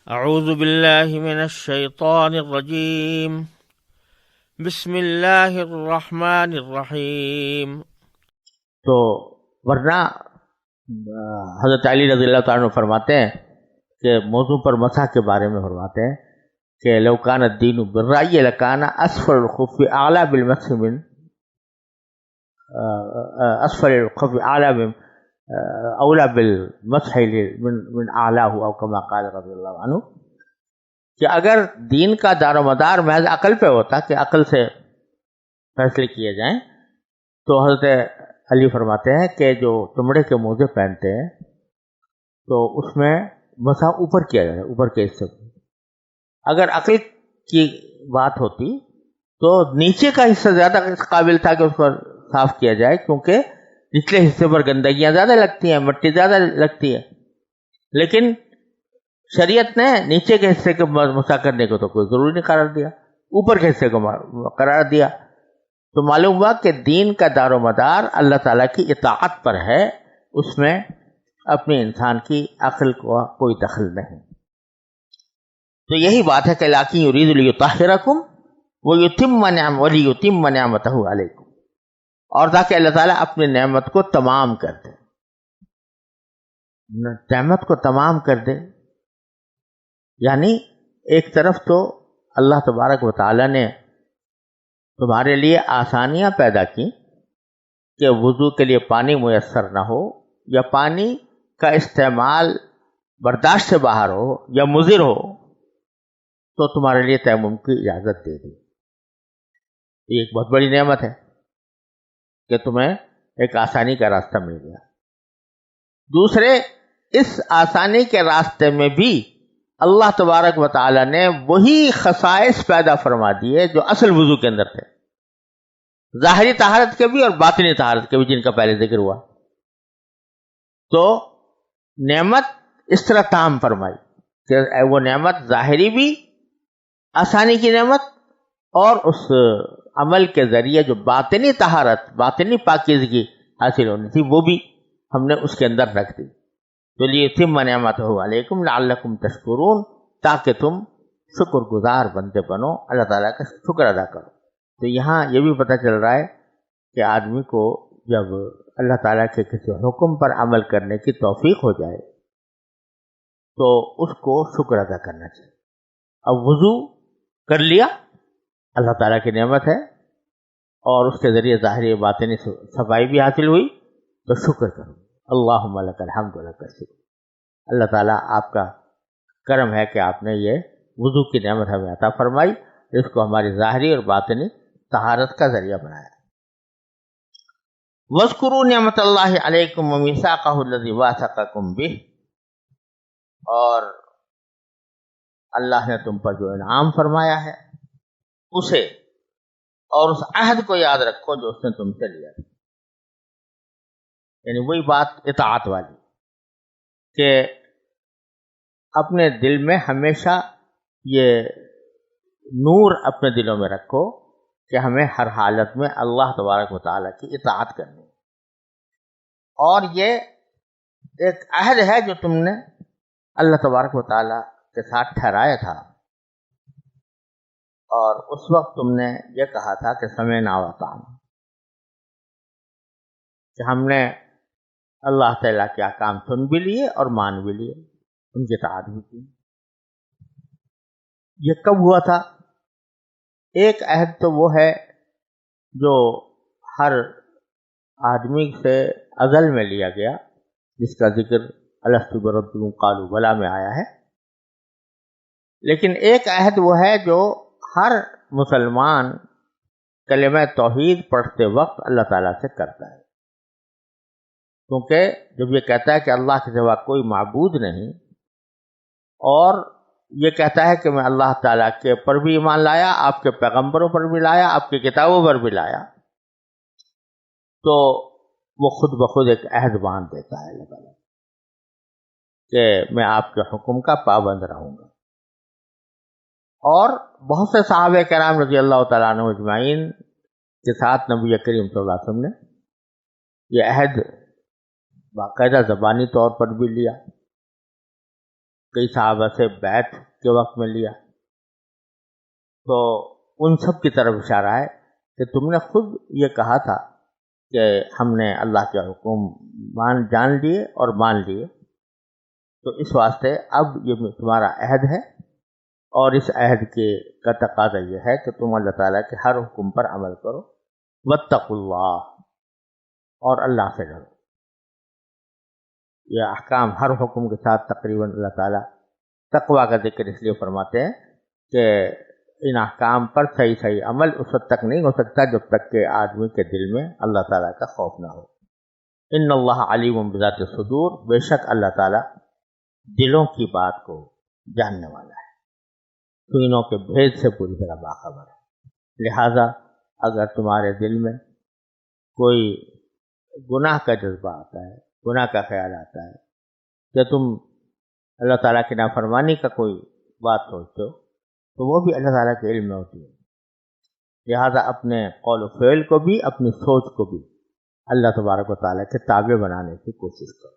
اعوذ باللہ من الشیطان الرجیم بسم اللہ الرحمن الرحیم۔ تو ورنہ حضرت علی رضی اللہ تعالیٰ عنہ فرماتے ہیں کہ موضوع پر مسح کے بارے میں فرماتے ہیں کہ لو کان الدین بالرأی لکان اسفل الخف اعلی بالمسح من اسفل الخف اعلی من اولا بالمسح من اعلاہ او کما قال رضی اللہ عنہ، کہ اگر دین کا دار و مدار محض عقل پہ ہوتا کہ عقل سے فیصلے کیے جائیں، تو حضرت علی فرماتے ہیں کہ جو چمڑے کے موزے پہنتے ہیں تو اس میں مسح اوپر کیا جائے، اوپر کے حصے کو۔ اگر عقل کی بات ہوتی تو نیچے کا حصہ زیادہ قابل تھا کہ اس کو صاف کیا جائے، کیونکہ نچلے حصے پر گندگیاں زیادہ لگتی ہیں، مٹی زیادہ لگتی ہے، لیکن شریعت نے نیچے کے حصے کو مسح کرنے کو تو کوئی ضروری نہیں قرار دیا، اوپر کے حصے کو قرار دیا۔ تو معلوم ہوا کہ دین کا دار و مدار اللہ تعالیٰ کی اطاعت پر ہے، اس میں اپنے انسان کی عقل کو کوئی دخل نہیں۔ تو یہی بات ہے کہ لاکن یرید لیطہرکم ویتم نعمتہ علیکم، اور تاکہ اللہ تعالیٰ اپنی نعمت کو تمام کر دے، نعمت کو تمام کر دے، یعنی ایک طرف تو اللہ تبارک و تعالیٰ نے تمہارے لیے آسانیاں پیدا کی کہ وضو کے لیے پانی میسر نہ ہو، یا پانی کا استعمال برداشت سے باہر ہو یا مضر ہو، تو تمہارے لیے تیمم کی اجازت دے دی۔ یہ ایک بہت بڑی نعمت ہے کہ تمہیں ایک آسانی کا راستہ مل گیا۔ دوسرے، اس آسانی کے راستے میں بھی اللہ تبارک و تعالی نے وہی خصائص پیدا فرما دیے جو اصل وضو کے اندر تھے، ظاہری طہارت کے بھی اور باطنی طہارت کے بھی، جن کا پہلے ذکر ہوا۔ تو نعمت اس طرح تام فرمائی کہ وہ نعمت ظاہری بھی آسانی کی نعمت، اور اس عمل کے ذریعے جو باطنی طہارت، باطنی پاکیزگی حاصل ہونی تھی، وہ بھی ہم نے اس کے اندر رکھ دی۔ تو لیتم نعمتہ علیکم لعلکم تشکرون، تاکہ تم شکر گزار بندے بنو، اللہ تعالیٰ کا شکر ادا کرو۔ تو یہاں یہ بھی پتہ چل رہا ہے کہ آدمی کو جب اللہ تعالیٰ کے کسی حکم پر عمل کرنے کی توفیق ہو جائے تو اس کو شکر ادا کرنا چاہیے۔ اب وضو کر لیا، اللہ تعالیٰ کی نعمت ہے، اور اس کے ذریعے ظاہری باطنی صفائی بھی حاصل ہوئی، تو شکر کرو، اللہم لک الحمد لک الشکر۔ اللہ تعالیٰ آپ کا کرم ہے کہ آپ نے یہ وضو کی نعمت ہمیں عطا فرمائی، اس کو ہماری ظاہری اور باطنی طہارت کا ذریعہ بنایا۔ وَاذْكُرُوا نِعْمَتَ اللَّهِ عَلَيْكُمْ وَمِيثَاقَهُ الَّذِي وَاثَقَكُمْ بِهِ، اور اللہ نے تم پر جو انعام فرمایا ہے اسے، اور اس عہد کو یاد رکھو جو اس نے تم سے لیا، یعنی وہی بات اطاعت والی، کہ اپنے دل میں ہمیشہ یہ نور اپنے دلوں میں رکھو کہ ہمیں ہر حالت میں اللہ تبارک و تعالیٰ کی اطاعت کرنی ہے، اور یہ ایک عہد ہے جو تم نے اللہ تبارک و تعالیٰ کے ساتھ ٹھہرایا تھا، اور اس وقت تم نے یہ کہا تھا کہ سمعنا وأطعنا، کہ ہم نے اللہ تعالیٰ کے احکام سن بھی لیے اور مان بھی لیے، ان کی اطاعت بھی کی۔ یہ کب ہوا تھا؟ ایک عہد تو وہ ہے جو ہر آدمی سے ازل میں لیا گیا، جس کا ذکر الست بربکم قالوا بلی میں آیا ہے، لیکن ایک عہد وہ ہے جو ہر مسلمان کلمہ توحید پڑھتے وقت اللہ تعالیٰ سے کرتا ہے، کیونکہ جب یہ کہتا ہے کہ اللہ کے سوا کوئی معبود نہیں، اور یہ کہتا ہے کہ میں اللہ تعالیٰ کے پر بھی ایمان لایا، آپ کے پیغمبروں پر بھی لایا، آپ کی کتابوں پر بھی لایا، تو وہ خود بخود ایک عہد باندھ دیتا ہے اللہ تعالیٰ کہ میں آپ کے حکم کا پابند رہوں گا۔ اور بہت سے صحابہ کرام رضی اللہ تعالیٰ عنہ اجمعین کے ساتھ نبی کریم صلی اللہ علیہ وسلم نے یہ عہد باقاعدہ زبانی طور پر بھی لیا، کئی صحابہ سے بیعت کے وقت میں لیا، تو ان سب کی طرف اشارہ ہے کہ تم نے خود یہ کہا تھا کہ ہم نے اللہ کے حکم جان لیے اور مان لیے، تو اس واسطے اب یہ تمہارا عہد ہے، اور اس عہد کا تقاضا یہ ہے کہ تم اللہ تعالیٰ کے ہر حکم پر عمل کرو، واتقوا اللہ، اور اللہ سے ڈرو۔ یہ احکام ہر حکم کے ساتھ تقریباً اللہ تعالیٰ تقویٰ کا ذکر اس لیے فرماتے ہیں کہ ان احکام پر صحیح عمل اس وقت تک نہیں ہو سکتا جب تک کہ آدمی کے دل میں اللہ تعالیٰ کا خوف نہ ہو۔ ان اللہ علیم بذات الصدور، بے شک اللہ تعالیٰ دلوں کی بات کو جاننے والا ہے، سینوں کے بھید سے پوری طرح باخبر ہے۔ لہذا اگر تمہارے دل میں کوئی گناہ کا جذبہ آتا ہے، گناہ کا خیال آتا ہے، کہ تم اللہ تعالیٰ کی نافرمانی کا کوئی بات سوچتے ہو، تو وہ بھی اللہ تعالیٰ کے علم میں ہوتی ہے۔ لہذا اپنے قول و فعل کو بھی، اپنی سوچ کو بھی اللہ تبارک و تعالیٰ کے تابع بنانے کی کوشش کرو۔